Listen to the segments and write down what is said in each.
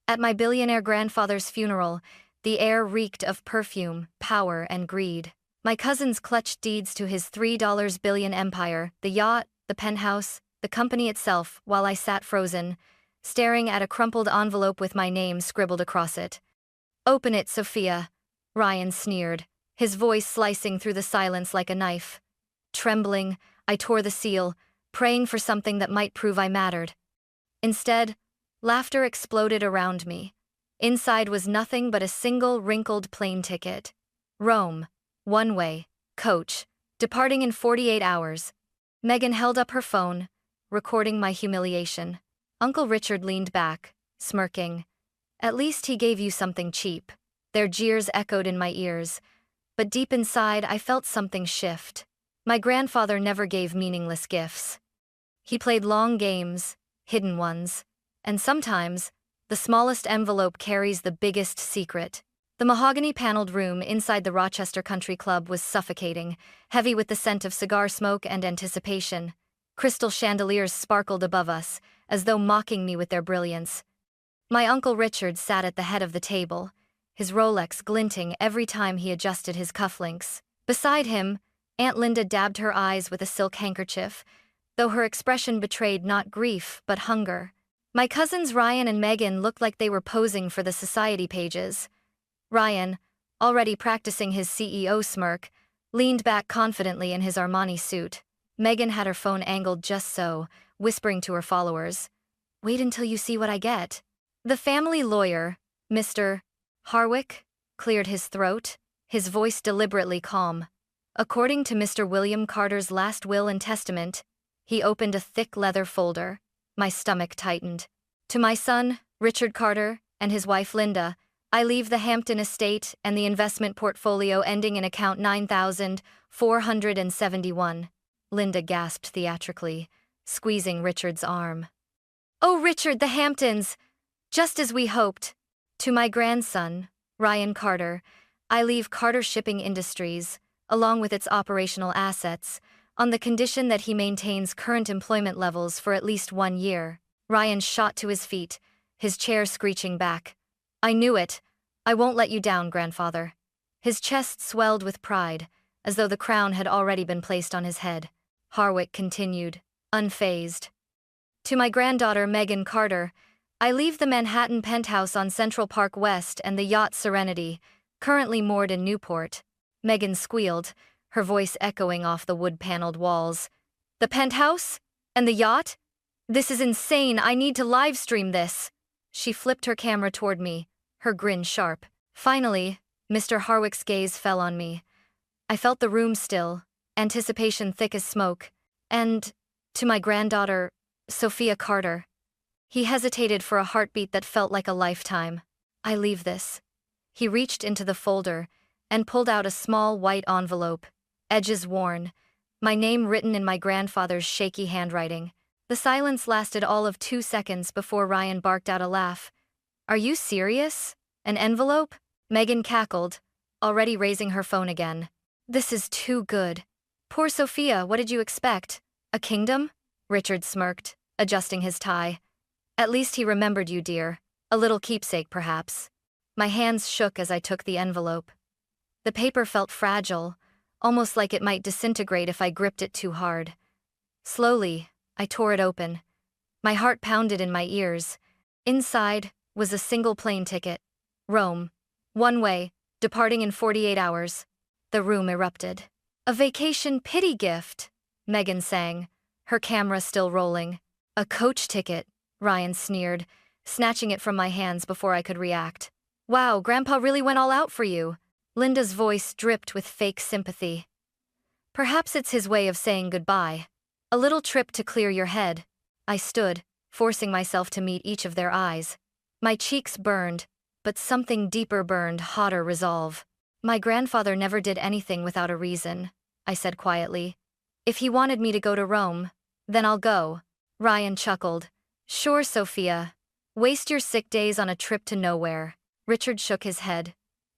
At my billionaire grandfather's funeral, the air reeked of perfume, power, and greed. My cousins clutched deeds to his $3 billion empire, the yacht, the penthouse, the company itself, while I sat frozen, staring at a crumpled envelope with my name scribbled across it. "Open it, Sophia," Ryan sneered, his voice slicing through the silence like a knife. Trembling, I tore the seal, praying for something that might prove I mattered. Instead, laughter exploded around me. Inside was nothing but a single wrinkled plane ticket. Rome. One way. Coach. Departing in 48 hours. Megan held up her phone, recording my humiliation. Uncle Richard leaned back, smirking. "At least he gave you something cheap." Their jeers echoed in my ears, but deep inside I felt something shift. My grandfather never gave meaningless gifts. He played long games, hidden ones, and sometimes, the smallest envelope carries the biggest secret. The mahogany-paneled room inside the Rochester Country Club was suffocating, heavy with the scent of cigar smoke and anticipation. Crystal chandeliers sparkled above us, as though mocking me with their brilliance. My Uncle Richard sat at the head of the table, his Rolex glinting every time he adjusted his cufflinks. Beside him, Aunt Linda dabbed her eyes with a silk handkerchief, though her expression betrayed not grief but hunger. My cousins Ryan and Megan looked like they were posing for the society pages. Ryan, already practicing his CEO smirk, leaned back confidently in his Armani suit. Megan had her phone angled just so, whispering to her followers, "Wait until you see what I get." The family lawyer, Mr. Harwick, cleared his throat, his voice deliberately calm. According to Mr. William Carter's last will and testament, he opened a thick leather folder. My stomach tightened. "To my son, Richard Carter, and his wife Linda, I leave the Hampton estate and the investment portfolio ending in account 9,471. Linda gasped theatrically, squeezing Richard's arm. "Oh, Richard, the Hamptons! Just as we hoped." "To my grandson, Ryan Carter, I leave Carter Shipping Industries, along with its operational assets, on the condition that he maintains current employment levels for at least 1 year. Ryan shot to his feet, his chair screeching back. "I knew it. I won't let you down, grandfather." His chest swelled with pride, as though the crown had already been placed on his head. Harwick continued, unfazed. "To my granddaughter, Megan Carter, I leave the Manhattan penthouse on Central Park West and the yacht Serenity, currently moored in Newport." Megan squealed, her voice echoing off the wood-paneled walls. "The penthouse? And the yacht? This is insane. I need to livestream this." She flipped her camera toward me, her grin sharp. Finally, Mr. Harwick's gaze fell on me. I felt the room still, anticipation thick as smoke. "And to my granddaughter, Sophia Carter." He hesitated for a heartbeat that felt like a lifetime. "I leave this." He reached into the folder and pulled out a small white envelope, edges worn, my name written in my grandfather's shaky handwriting. The silence lasted all of 2 seconds before Ryan barked out a laugh. "Are you serious? An envelope?" Megan cackled, already raising her phone again. "This is too good." "Poor Sophia, what did you expect? A kingdom?" Richard smirked, adjusting his tie. "At least he remembered you, dear. A little keepsake, perhaps." My hands shook as I took the envelope. The paper felt fragile, almost like it might disintegrate if I gripped it too hard. Slowly, I tore it open. My heart pounded in my ears. Inside was a single plane ticket. Rome. One way, departing in 48 hours. The room erupted. "A vacation pity gift," Megan sang, her camera still rolling. "A coach ticket," Ryan sneered, snatching it from my hands before I could react. "Wow, Grandpa really went all out for you." Linda's voice dripped with fake sympathy. "Perhaps it's his way of saying goodbye. A little trip to clear your head." I stood, forcing myself to meet each of their eyes. My cheeks burned, but something deeper burned, hotter resolve. "My grandfather never did anything without a reason," I said quietly. "If he wanted me to go to Rome, then I'll go." Ryan chuckled. "Sure, Sophia. Waste your sick days on a trip to nowhere." Richard shook his head.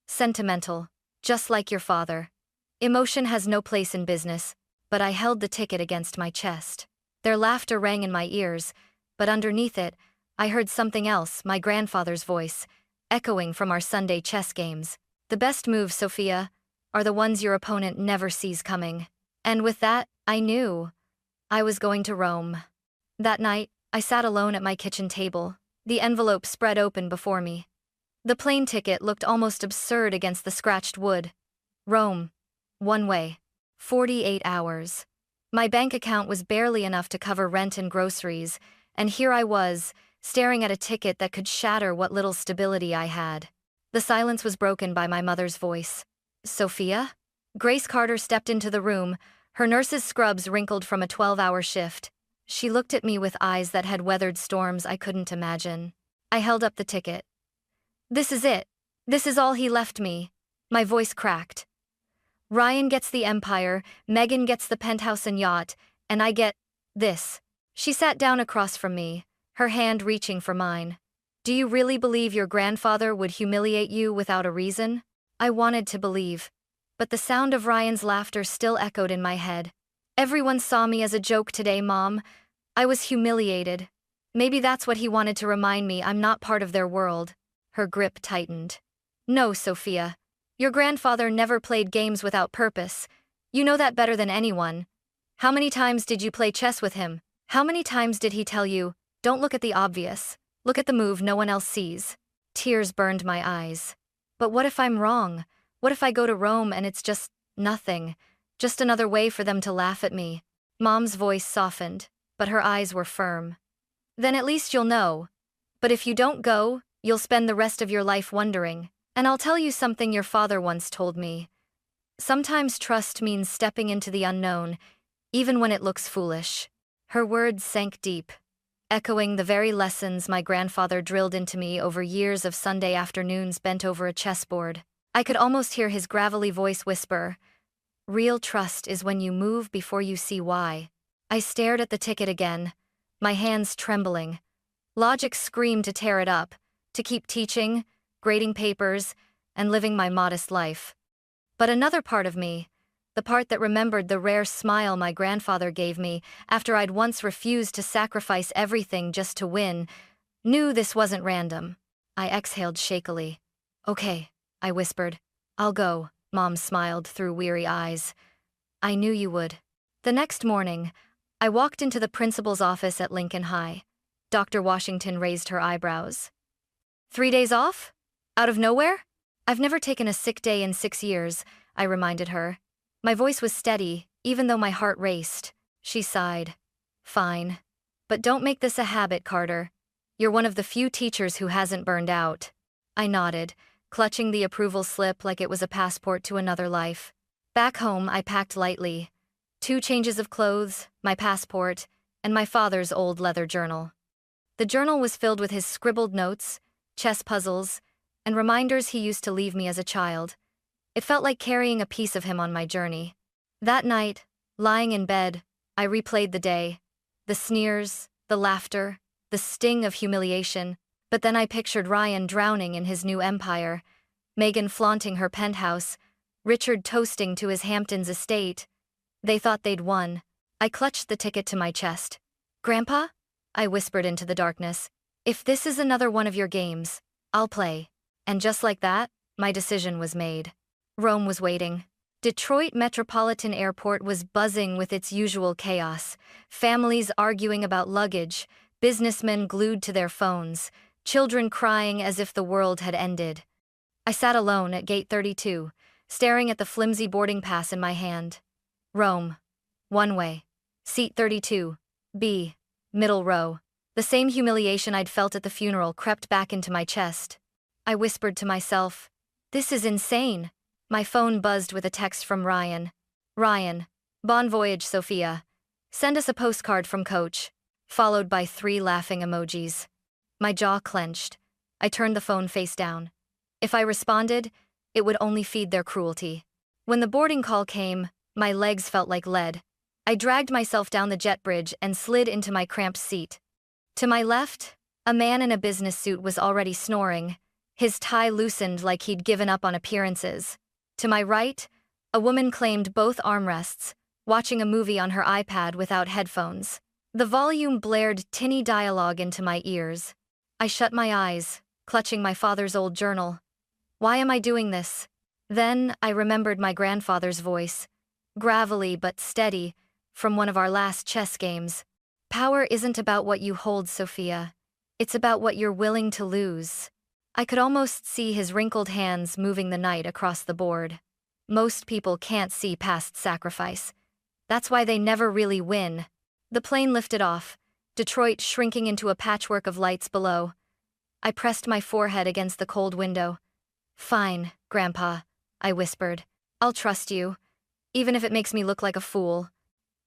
"Sentimental, just like your father. Emotion has no place in business," but I held the ticket against my chest. Their laughter rang in my ears, but underneath it, I heard something else, my grandfather's voice, echoing from our Sunday chess games. The best moves, Sophia, are the ones your opponent never sees coming. And with that, I knew I was going to Rome. That night, I sat alone at my kitchen table, the envelope spread open before me. The plane ticket looked almost absurd against the scratched wood. Rome. One way. 48 hours. My bank account was barely enough to cover rent and groceries, and here I was, staring at a ticket that could shatter what little stability I had. The silence was broken by my mother's voice. Sophia? Grace Carter stepped into the room, her nurse's scrubs wrinkled from a 12-hour shift. She looked at me with eyes that had weathered storms I couldn't imagine. I held up the ticket. This is it. This is all he left me. My voice cracked. Ryan gets the Empire, Megan gets the penthouse and yacht, and I get this. She sat down across from me, her hand reaching for mine. Do you really believe your grandfather would humiliate you without a reason? I wanted to believe, but the sound of Ryan's laughter still echoed in my head. Everyone saw me as a joke today, Mom. I was humiliated. Maybe that's what he wanted to remind me I'm not part of their world. Her grip tightened. No, Sophia. Your grandfather never played games without purpose. You know that better than anyone. How many times did you play chess with him? How many times did he tell you, don't look at the obvious, look at the move no one else sees? Tears burned my eyes. But what if I'm wrong? What if I go to Rome and it's just nothing? Just another way for them to laugh at me? Mom's voice softened, but her eyes were firm. Then at least you'll know. But if you don't go, you'll spend the rest of your life wondering. And I'll tell you something your father once told me. Sometimes trust means stepping into the unknown, even when it looks foolish. Her words sank deep, echoing the very lessons my grandfather drilled into me over years of Sunday afternoons bent over a chessboard. I could almost hear his gravelly voice whisper, "Real trust is when you move before you see why." I stared at the ticket again, my hands trembling. Logic screamed to tear it up, to keep teaching, grading papers, and living my modest life. But another part of me, the part that remembered the rare smile my grandfather gave me after I'd once refused to sacrifice everything just to win, knew this wasn't random. I exhaled shakily. Okay, I whispered. I'll go, Mom smiled through weary eyes. I knew you would. The next morning, I walked into the principal's office at Lincoln High. Dr. Washington raised her eyebrows. 3 days off? Out of nowhere? I've never taken a sick day in 6 years, I reminded her. My voice was steady, even though my heart raced. She sighed. Fine. But don't make this a habit, Carter. You're one of the few teachers who hasn't burned out. I nodded, clutching the approval slip like it was a passport to another life. Back home, I packed lightly. 2 changes of clothes, my passport, and my father's old leather journal. The journal was filled with his scribbled notes, chess puzzles, and reminders he used to leave me as a child. It felt like carrying a piece of him on my journey. That night, lying in bed, I replayed the day. The sneers, the laughter, the sting of humiliation, but then I pictured Ryan drowning in his new empire, Megan flaunting her penthouse, Richard toasting to his Hamptons estate. They thought they'd won. I clutched the ticket to my chest. Grandpa? I whispered into the darkness. If this is another one of your games, I'll play. And just like that, my decision was made. Rome was waiting. Detroit Metropolitan Airport was buzzing with its usual chaos. Families arguing about luggage, businessmen glued to their phones, children crying as if the world had ended. I sat alone at gate 32, staring at the flimsy boarding pass in my hand. Rome. One way. Seat 32. B. Middle row. The same humiliation I'd felt at the funeral crept back into my chest. I whispered to myself, "This is insane." My phone buzzed with a text from Ryan. "Ryan, bon voyage, Sophia. Send us a postcard from Coach," followed by 3 laughing emojis. My jaw clenched. I turned the phone face down. If I responded, it would only feed their cruelty. When the boarding call came, my legs felt like lead. I dragged myself down the jet bridge and slid into my cramped seat. To my left, a man in a business suit was already snoring, his tie loosened like he'd given up on appearances. To my right, a woman claimed both armrests, watching a movie on her iPad without headphones. The volume blared tinny dialogue into my ears. I shut my eyes, clutching my father's old journal. Why am I doing this? Then I remembered my grandfather's voice, gravelly but steady, from one of our last chess games. Power isn't about what you hold, Sophia. It's about what you're willing to lose. I could almost see his wrinkled hands moving the knight across the board. Most people can't see past sacrifice. That's why they never really win. The plane lifted off, Detroit shrinking into a patchwork of lights below. I pressed my forehead against the cold window. Fine, Grandpa, I whispered. I'll trust you, even if it makes me look like a fool.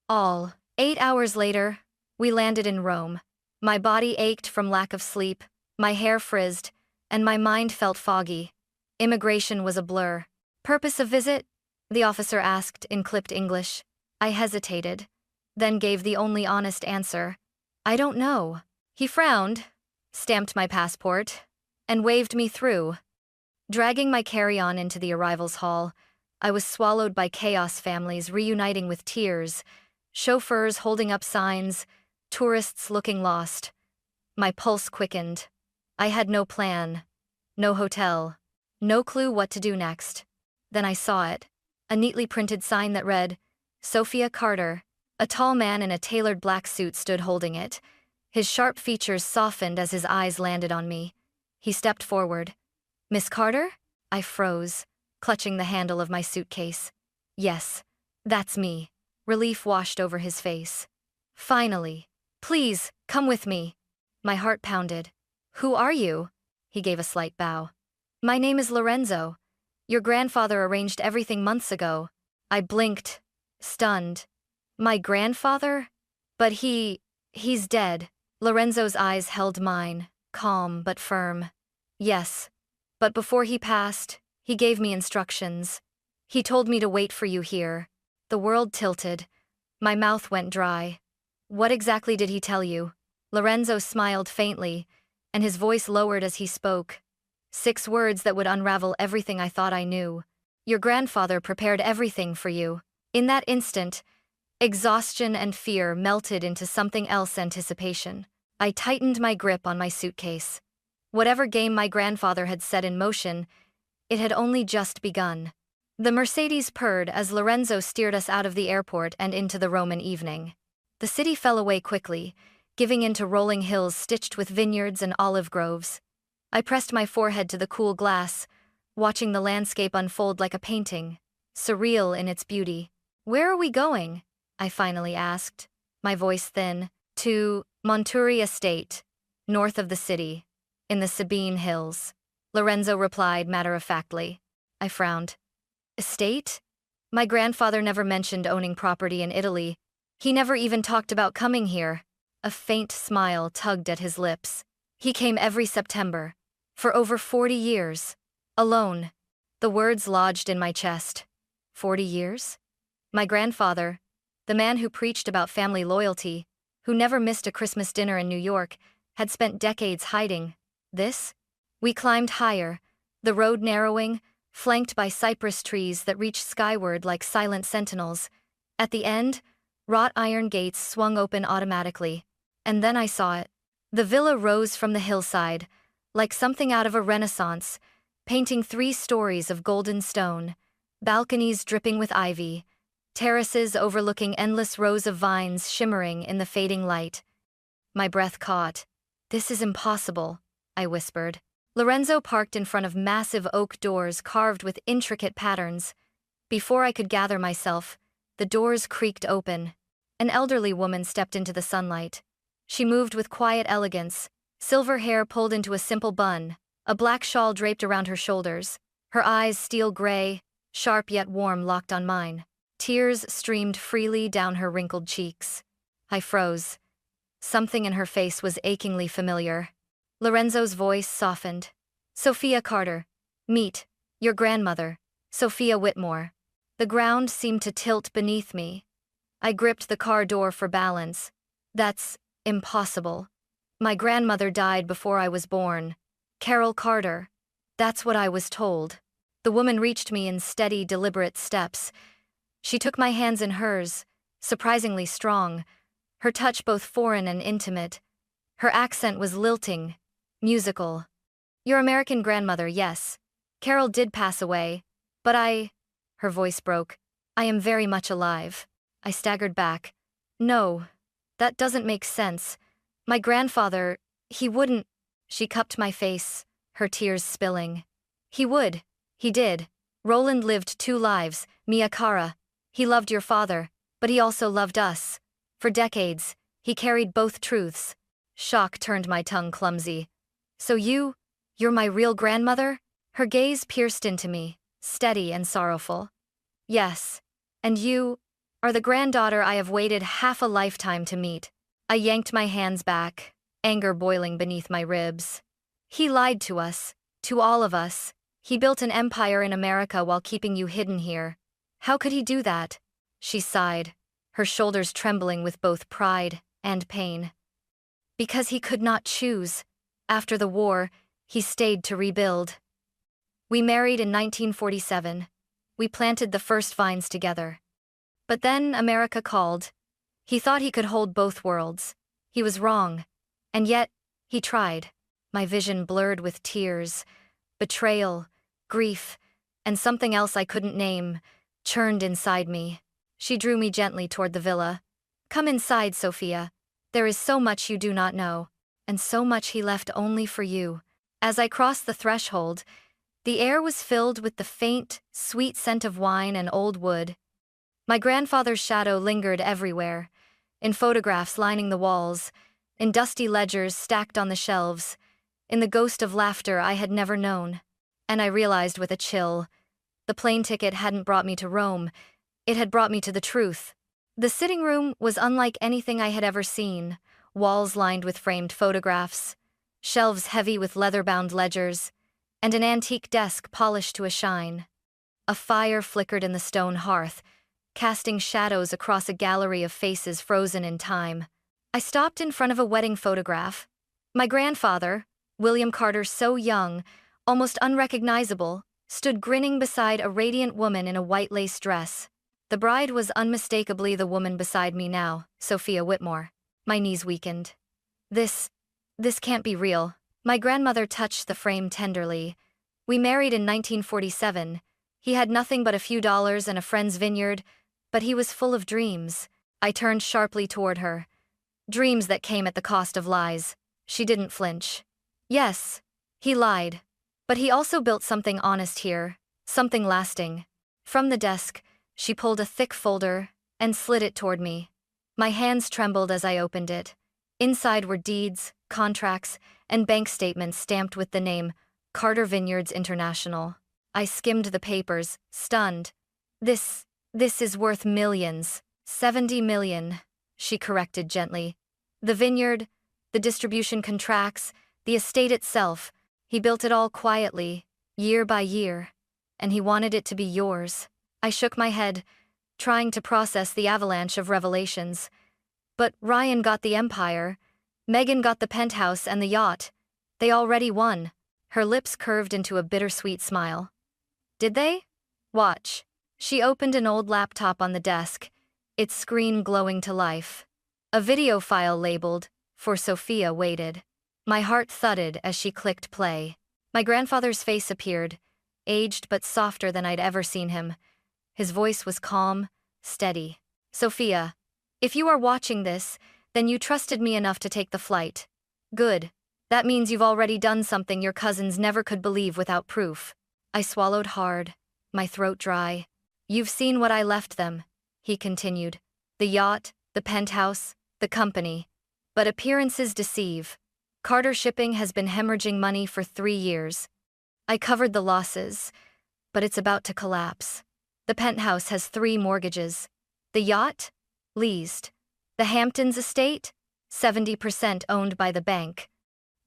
8 hours later, we landed in Rome. My body ached from lack of sleep, my hair frizzed, and my mind felt foggy. Immigration was a blur. Purpose of visit? The officer asked in clipped English. I hesitated, then gave the only honest answer. I don't know. He frowned, stamped my passport, and waved me through. Dragging my carry-on into the arrivals hall, I was swallowed by chaos, families reuniting with tears, chauffeurs holding up signs, tourists looking lost. My pulse quickened. I had no plan, no hotel, no clue what to do next. Then I saw it, a neatly printed sign that read, Sophia Carter. A tall man in a tailored black suit stood holding it. His sharp features softened as his eyes landed on me. He stepped forward. Miss Carter? I froze, clutching the handle of my suitcase. Yes, that's me. Relief washed over his face. Finally. Please, come with me. My heart pounded. Who are you? He gave a slight bow. My name is Lorenzo. Your grandfather arranged everything months ago. I blinked, stunned. My grandfather? But he's dead. Lorenzo's eyes held mine, calm but firm. Yes, but before he passed, he gave me instructions. He told me to wait for you here. The world tilted. My mouth went dry. What exactly did he tell you? Lorenzo smiled faintly, and his voice lowered as he spoke. 6 words that would unravel everything I thought I knew. Your grandfather prepared everything for you. In that instant, exhaustion and fear melted into something else, anticipation. I tightened my grip on my suitcase. Whatever game my grandfather had set in motion, it had only just begun. The Mercedes purred as Lorenzo steered us out of the airport and into the Roman evening. The city fell away quickly, giving into rolling hills stitched with vineyards and olive groves. I pressed my forehead to the cool glass, watching the landscape unfold like a painting, surreal in its beauty. Where are we going? I finally asked, my voice thin. To Montuori Estate, north of the city, in the Sabine Hills. Lorenzo replied matter-of-factly. I frowned. Estate? My grandfather never mentioned owning property in Italy. He never even talked about coming here. A faint smile tugged at his lips. He came every September. For over 40 years. Alone. The words lodged in my chest. 40 years? My grandfather, the man who preached about family loyalty, who never missed a Christmas dinner in New York, had spent decades hiding. This? We climbed higher, the road narrowing, flanked by cypress trees that reached skyward like silent sentinels. At the end, wrought iron gates swung open automatically. And then I saw it. The villa rose from the hillside, like something out of a Renaissance, painting 3 stories of golden stone, balconies dripping with ivy, terraces overlooking endless rows of vines shimmering in the fading light. My breath caught. This is impossible, I whispered. Lorenzo parked in front of massive oak doors carved with intricate patterns. Before I could gather myself, the doors creaked open. An elderly woman stepped into the sunlight. She moved with quiet elegance, silver hair pulled into a simple bun, a black shawl draped around her shoulders, her eyes steel gray, sharp yet warm, locked on mine. Tears streamed freely down her wrinkled cheeks. I froze. Something in her face was achingly familiar. Lorenzo's voice softened. Sophia Carter. Meet your grandmother, Sophia Whitmore. The ground seemed to tilt beneath me. I gripped the car door for balance. That's impossible. My grandmother died before I was born. Carol Carter. That's what I was told. The woman reached me in steady, deliberate steps. She took my hands in hers, surprisingly strong, her touch both foreign and intimate. Her accent was lilting, Musical. Your American grandmother, yes. Carol did pass away, but her voice broke. I am very much alive. I staggered back. No, that doesn't make sense. My grandfather, he wouldn't. She cupped my face, her tears spilling. He would. He did. Roland lived 2 lives, Mia Cara. He loved your father, but he also loved us. For decades, he carried both truths. Shock turned my tongue clumsy. So you're my real grandmother? Her gaze pierced into me, steady and sorrowful. Yes. And you are the granddaughter I have waited half a lifetime to meet. I yanked my hands back, anger boiling beneath my ribs. He lied to us, to all of us. He built an empire in America while keeping you hidden here. How could he do that? She sighed, her shoulders trembling with both pride and pain. Because he could not choose. After the war, he stayed to rebuild. We married in 1947. We planted the first vines together. But then America called. He thought he could hold both worlds. He was wrong. And yet, he tried. My vision blurred with tears, betrayal, grief, and something else I couldn't name, churned inside me. She drew me gently toward the villa. Come inside, Sophia. There is so much you do not know, and so much he left only for you. As I crossed the threshold, the air was filled with the faint, sweet scent of wine and old wood. My grandfather's shadow lingered everywhere, in photographs lining the walls, in dusty ledgers stacked on the shelves, in the ghost of laughter I had never known. And I realized with a chill, the plane ticket hadn't brought me to Rome, it had brought me to the truth. The sitting room was unlike anything I had ever seen, walls lined with framed photographs, shelves heavy with leather-bound ledgers, and an antique desk polished to a shine. A fire flickered in the stone hearth, casting shadows across a gallery of faces frozen in time. I stopped in front of a wedding photograph. My grandfather, William Carter, so young, almost unrecognizable, stood grinning beside a radiant woman in a white lace dress. The bride was unmistakably the woman beside me now, Sophia Whitmore. My knees weakened. This can't be real. My grandmother touched the frame tenderly. We married in 1947. He had nothing but a few dollars and a friend's vineyard, but he was full of dreams. I turned sharply toward her. Dreams that came at the cost of lies. She didn't flinch. Yes, he lied. But he also built something honest here, something lasting. From the desk, she pulled a thick folder and slid it toward me. My hands trembled as I opened it. Inside were deeds, contracts, and bank statements stamped with the name Carter Vineyards International. I skimmed the papers, stunned. This is worth millions. 70 million, she corrected gently. The vineyard, the distribution contracts, the estate itself, he built it all quietly, year by year, and he wanted it to be yours. I shook my head, trying to process the avalanche of revelations. But Ryan got the empire, Megan got the penthouse and the yacht. They already won. Her lips curved into a bittersweet smile. Did they? Watch. She opened an old laptop on the desk, its screen glowing to life. A video file labeled, "For Sophia" waited. My heart thudded as she clicked play. My grandfather's face appeared, aged but softer than I'd ever seen him. His voice was calm, steady. Sophia, if you are watching this, then you trusted me enough to take the flight. Good. That means you've already done something your cousins never could believe without proof. I swallowed hard, my throat dry. You've seen what I left them, he continued. The yacht, the penthouse, the company. But appearances deceive. Carter Shipping has been hemorrhaging money for 3 years. I covered the losses, but it's about to collapse. The penthouse has 3 mortgages. The yacht? Leased. The Hamptons estate? 70% owned by the bank.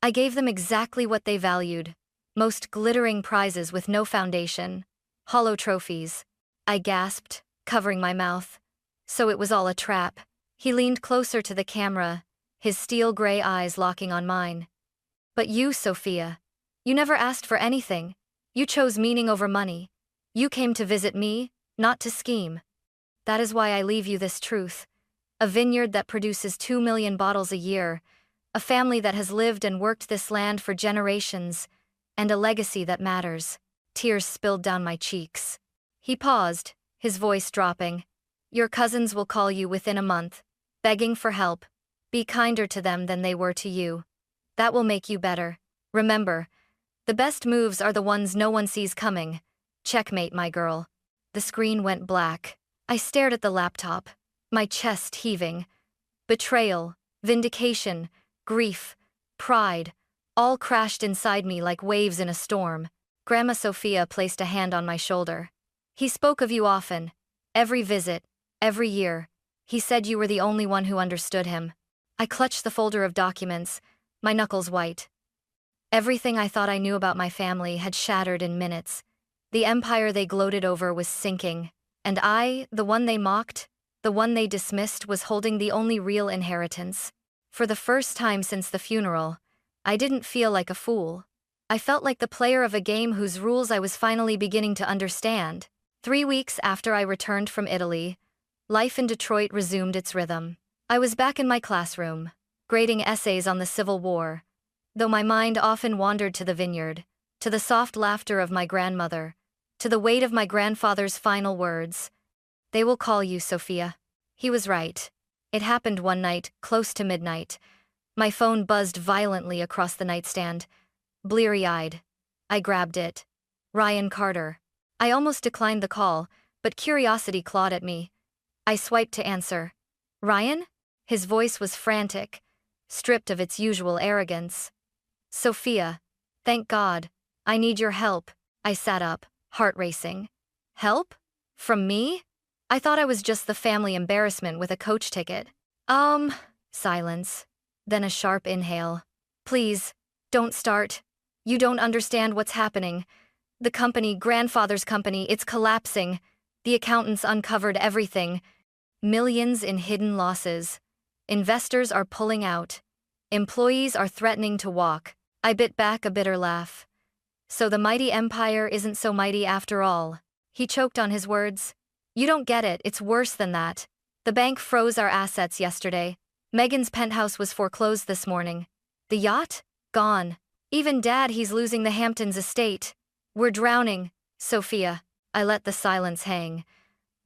I gave them exactly what they valued. Most glittering prizes with no foundation. Hollow trophies. I gasped, covering my mouth. So it was all a trap. He leaned closer to the camera, his steel gray eyes locking on mine. But you, Sophia, you never asked for anything. You chose meaning over money. You came to visit me, not to scheme. That is why I leave you this truth. A vineyard that produces 2 million bottles a year, A family that has lived and worked this land for generations, and a legacy that matters. Tears spilled down my cheeks. He paused, his voice dropping. Your cousins will call you within a month, begging for help. Be kinder to them than they were to you. That will make you better. Remember, the best moves are the ones no one sees coming. Checkmate, my girl. The screen went black. I stared at the laptop, my chest heaving. Betrayal, vindication, grief, pride, all crashed inside me like waves in a storm. Grandma Sophia placed a hand on my shoulder. He spoke of you often. Every visit, every year. He said you were the only one who understood him. I clutched the folder of documents, my knuckles white. Everything I thought I knew about my family had shattered in minutes. The empire they gloated over was sinking, and I, the one they mocked, the one they dismissed, was holding the only real inheritance. For the first time since the funeral, I didn't feel like a fool. I felt like the player of a game whose rules I was finally beginning to understand. 3 weeks after I returned from Italy, life in Detroit resumed its rhythm. I was back in my classroom, grading essays on the Civil War, though my mind often wandered to the vineyard, to the soft laughter of my grandmother, to the weight of my grandfather's final words. They will call you, Sophia. He was right. It happened one night, close to midnight. My phone buzzed violently across the nightstand. Bleary-eyed, I grabbed it. Ryan Carter. I almost declined the call, but curiosity clawed at me. I swiped to answer. Ryan? His voice was frantic, stripped of its usual arrogance. Sophia, thank God. I need your help. I sat up, heart racing. Help? From me? I thought I was just the family embarrassment with a coach ticket. Silence. Then a sharp inhale. Please, don't start. You don't understand what's happening. The company, grandfather's company, it's collapsing. The accountants uncovered everything. Millions in hidden losses. Investors are pulling out. Employees are threatening to walk. I bit back a bitter laugh. So the mighty empire isn't so mighty after all. He choked on his words. You don't get it, it's worse than that. The bank froze our assets yesterday. Megan's penthouse was foreclosed this morning. The yacht? Gone. Even Dad, he's losing the Hamptons estate. We're drowning, Sophia. I let the silence hang.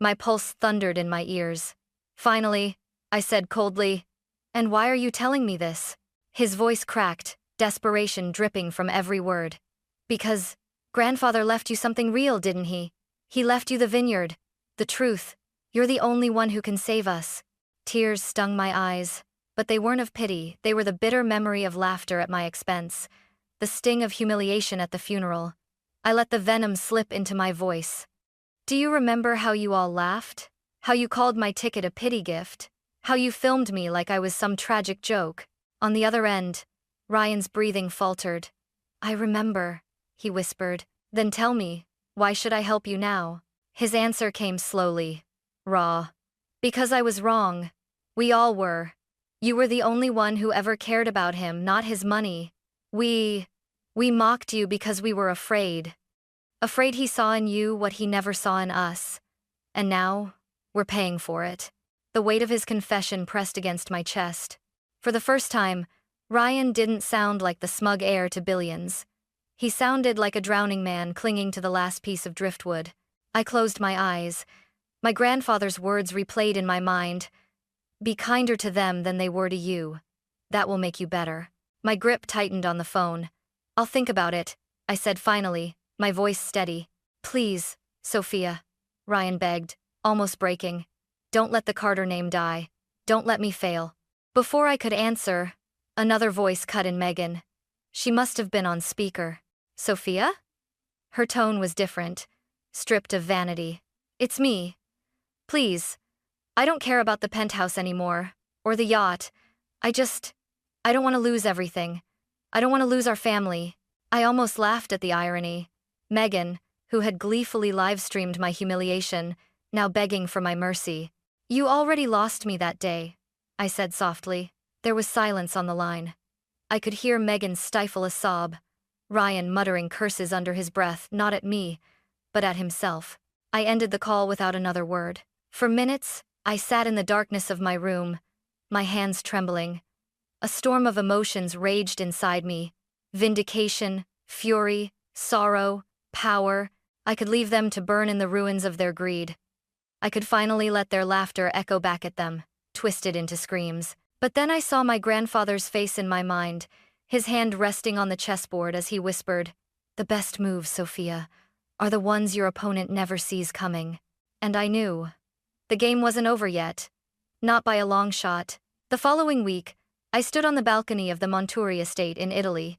My pulse thundered in my ears. Finally, I said coldly, and why are you telling me this? His voice cracked, desperation dripping from every word. Because grandfather left you something real, didn't he? He left you the vineyard. The truth. You're the only one who can save us. Tears stung my eyes, but they weren't of pity, they were the bitter memory of laughter at my expense, the sting of humiliation at the funeral. I let the venom slip into my voice. Do you remember how you all laughed? How you called my ticket a pity gift? How you filmed me like I was some tragic joke? On the other end, Ryan's breathing faltered. I remember, he whispered. Then tell me, why should I help you now? His answer came slowly, raw. Because I was wrong. We all were. You were the only one who ever cared about him, not his money. We mocked you because we were afraid. Afraid he saw in you what he never saw in us. And now, we're paying for it. The weight of his confession pressed against my chest. For the first time, Ryan didn't sound like the smug heir to billions. He sounded like a drowning man clinging to the last piece of driftwood. I closed my eyes. My grandfather's words replayed in my mind. Be kinder to them than they were to you. That will make you better. My grip tightened on the phone. I'll think about it, I said finally, my voice steady. Please, Sophia, Ryan begged, almost breaking. Don't let the Carter name die. Don't let me fail. Before I could answer, another voice cut in Megan. She must have been on speaker. Sophia? Her tone was different, stripped of vanity. It's me. Please. I don't care about the penthouse anymore, or the yacht. I don't want to lose everything. I don't want to lose our family. I almost laughed at the irony. Megan, who had gleefully live-streamed my humiliation, now begging for my mercy. You already lost me that day, I said softly. There was silence on the line. I could hear Megan stifle a sob, Ryan muttering curses under his breath, not at me, but at himself. I ended the call without another word. For minutes, I sat in the darkness of my room, my hands trembling. A storm of emotions raged inside me. Vindication, fury, sorrow, power. I could leave them to burn in the ruins of their greed. I could finally let their laughter echo back at them, twisted into screams. But then I saw my grandfather's face in my mind, his hand resting on the chessboard as he whispered, "The best moves, Sophia, are the ones your opponent never sees coming." And I knew. The game wasn't over yet. Not by a long shot. The following week, I stood on the balcony of the Monturi estate in Italy,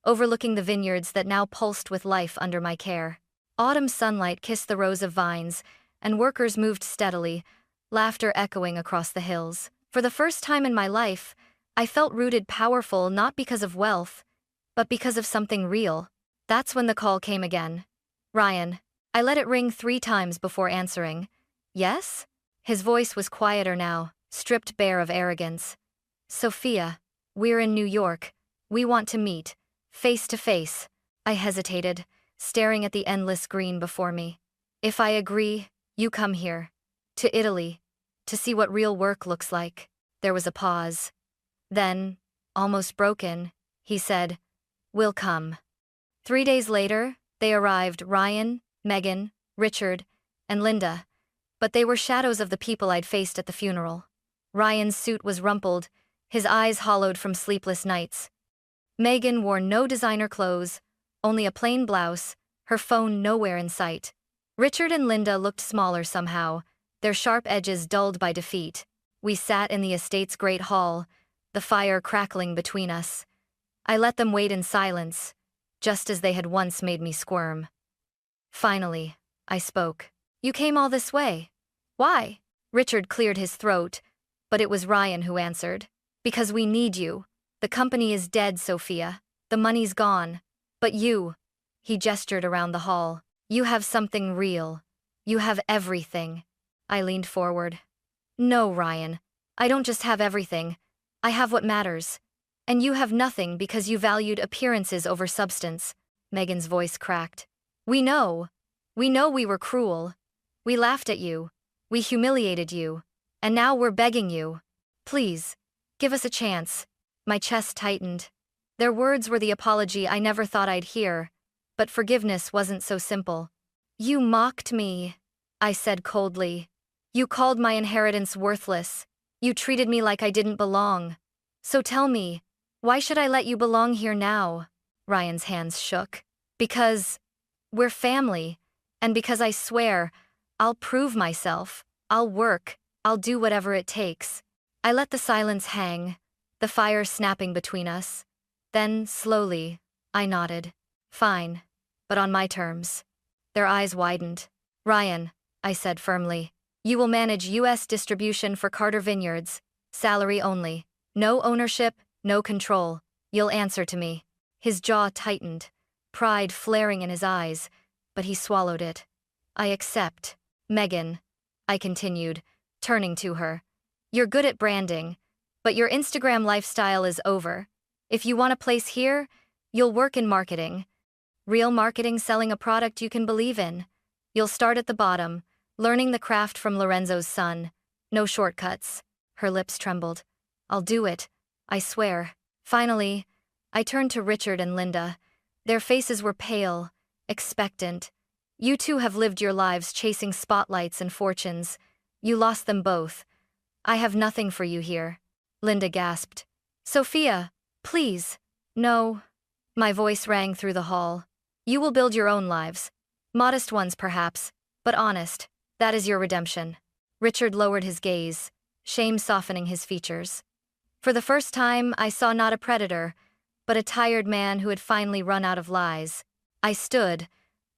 overlooking the vineyards that now pulsed with life under my care. Autumn sunlight kissed the rows of vines, and workers moved steadily, laughter echoing across the hills. For the first time in my life, I felt rooted powerful not because of wealth, but because of something real. That's when the call came again. "Ryan." I let it ring 3 times before answering. "Yes?" His voice was quieter now, stripped bare of arrogance. "Sophia, we're in New York. We want to meet, face to face." I hesitated, staring at the endless green before me. "If I agree, you come here. To Italy. To see what real work looks like." There was a pause. Then, almost broken, he said, "We'll come." 3 days later, they arrived, Ryan, Megan, Richard, and Linda. But they were shadows of the people I'd faced at the funeral. Ryan's suit was rumpled, his eyes hollowed from sleepless nights. Megan wore no designer clothes, only a plain blouse, her phone nowhere in sight. Richard and Linda looked smaller somehow, their sharp edges dulled by defeat. We sat in the estate's great hall, the fire crackling between us. I let them wait in silence, just as they had once made me squirm. Finally, I spoke. "You came all this way. Why?" Richard cleared his throat, but it was Ryan who answered. "Because we need you. The company is dead, Sophia. The money's gone. But you," he gestured around the hall, "you have something real. You have everything." I leaned forward. "No, Ryan. I don't just have everything. I have what matters. And you have nothing because you valued appearances over substance." Megan's voice cracked. We know we were cruel. We laughed at you. We humiliated you. And now we're begging you. Please, give us a chance." My chest tightened. Their words were the apology I never thought I'd hear, but forgiveness wasn't so simple. "You mocked me," I said coldly. "You called my inheritance worthless. You treated me like I didn't belong. So tell me, why should I let you belong here now?" Ryan's hands shook. "Because we're family, and because I swear, I'll prove myself. I'll work. I'll do whatever it takes." I let the silence hang, the fire snapping between us. Then, slowly, I nodded. "Fine, but on my terms." Their eyes widened. "Ryan," I said firmly, "you will manage U.S. distribution for Carter Vineyards. Salary only. No ownership, no control. You'll answer to me." His jaw tightened, pride flaring in his eyes, but he swallowed it. "I accept." "Megan," I continued, turning to her, "you're good at branding, but your Instagram lifestyle is over. If you want a place here, you'll work in marketing. Real marketing, selling a product you can believe in. You'll start at the bottom, learning the craft from Lorenzo's son. No shortcuts." Her lips trembled. "I'll do it, I swear." Finally, I turned to Richard and Linda. Their faces were pale, expectant. "You two have lived your lives chasing spotlights and fortunes. You lost them both. I have nothing for you here." Linda gasped. "Sophia, please." "No." My voice rang through the hall. "You will build your own lives. Modest ones, perhaps, but honest. That is your redemption." Richard lowered his gaze, shame softening his features. For the first time, I saw not a predator, but a tired man who had finally run out of lies. I stood,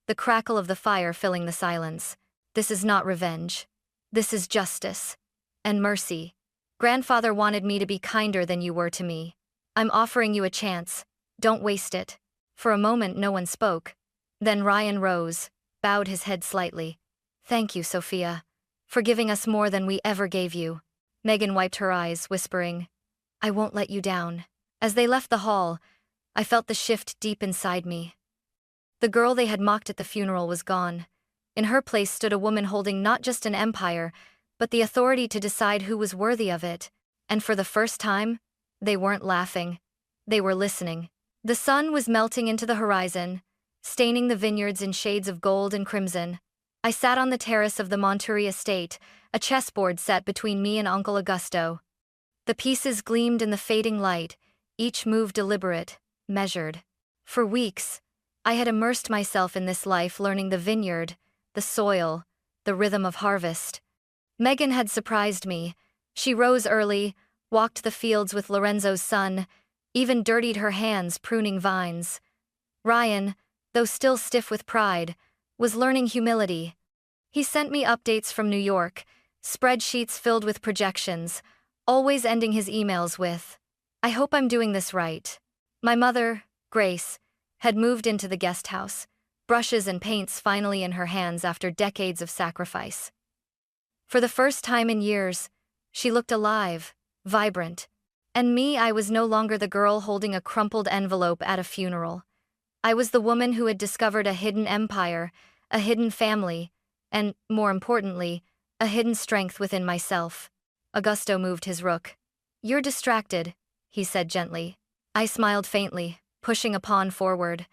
the crackle of the fire filling the silence. "This is not revenge. This is justice. And mercy. Grandfather wanted me to be kinder than you were to me. I'm offering you a chance. Don't waste it." For a moment no one spoke. Then Ryan rose, bowed his head slightly. "Thank you, Sophia, for giving us more than we ever gave you." Megan wiped her eyes, whispering, "I won't let you down." As they left the hall, I felt the shift deep inside me. The girl they had mocked at the funeral was gone. In her place stood a woman holding not just an empire, but the authority to decide who was worthy of it. And for the first time, They weren't laughing. They were listening. The sun was melting into the horizon, staining the vineyards in shades of gold and crimson. I sat on the terrace of the Monturi estate, a chessboard set between me and Uncle Augusto. The pieces gleamed in the fading light, each move deliberate, measured. For weeks, I had immersed myself in this life, learning the vineyard, the soil, the rhythm of harvest. Megan had surprised me. She rose early, walked the fields with Lorenzo's son, even dirtied her hands pruning vines. Ryan, though still stiff with pride, was learning humility. He sent me updates from New York, spreadsheets filled with projections, always ending his emails with, "I hope I'm doing this right." My mother, Grace, had moved into the guest house, brushes and paints finally in her hands after decades of sacrifice. For the first time in years, she looked alive, vibrant. And me, I was no longer the girl holding a crumpled envelope at a funeral. I was the woman who had discovered a hidden empire, a hidden family, and, more importantly, a hidden strength within myself. Augusto moved his rook. "You're distracted," he said gently. I smiled faintly, pushing a pawn forward.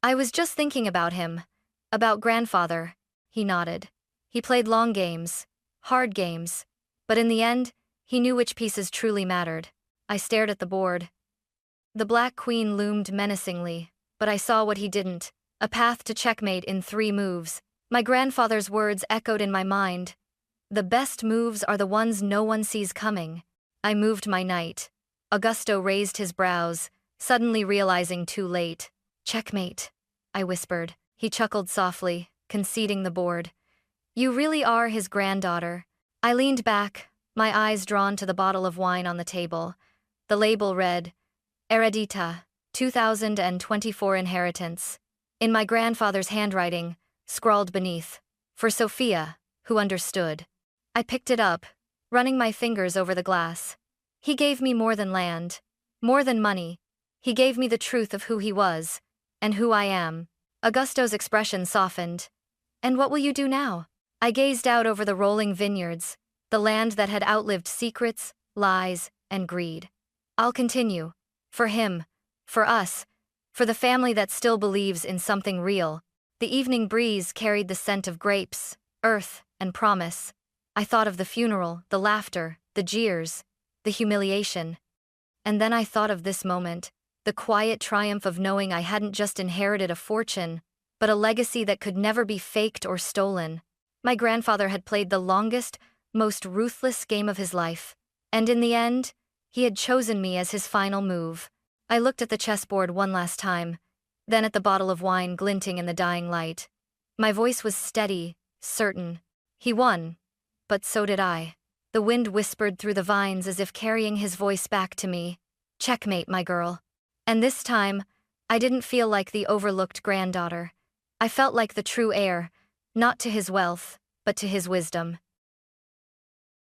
"I was just thinking about him. About grandfather." He nodded. "He played long games, hard games. But in the end, he knew which pieces truly mattered." I stared at the board. The black queen loomed menacingly, but I saw what he didn't: a path to checkmate in 3 moves. My grandfather's words echoed in my mind. "The best moves are the ones no one sees coming." I moved my knight. Augusto raised his brows, suddenly realizing too late. "Checkmate," I whispered. He chuckled softly, conceding the board. "You really are his granddaughter." I leaned back, my eyes drawn to the bottle of wine on the table. The label read, "Eredita, 2024 inheritance." In my grandfather's handwriting, scrawled beneath, "For Sophia, who understood." I picked it up, running my fingers over the glass. He gave me more than land, more than money. He gave me the truth of who he was, and who I am. Augusto's expression softened. "And what will you do now?" I gazed out over the rolling vineyards, the land that had outlived secrets, lies, and greed. "I'll continue. For him. For us. For the family that still believes in something real." The evening breeze carried the scent of grapes, earth, and promise. I thought of the funeral, the laughter, the jeers, the humiliation. And then I thought of this moment, the quiet triumph of knowing I hadn't just inherited a fortune, but a legacy that could never be faked or stolen. My grandfather had played the longest, most ruthless game of his life. And in the end, he had chosen me as his final move. I looked at the chessboard one last time, then at the bottle of wine glinting in the dying light. My voice was steady, certain. He won, but so did I. The wind whispered through the vines as if carrying his voice back to me. "Checkmate, my girl." And this time, I didn't feel like the overlooked granddaughter. I felt like the true heir, not to his wealth, but to his wisdom.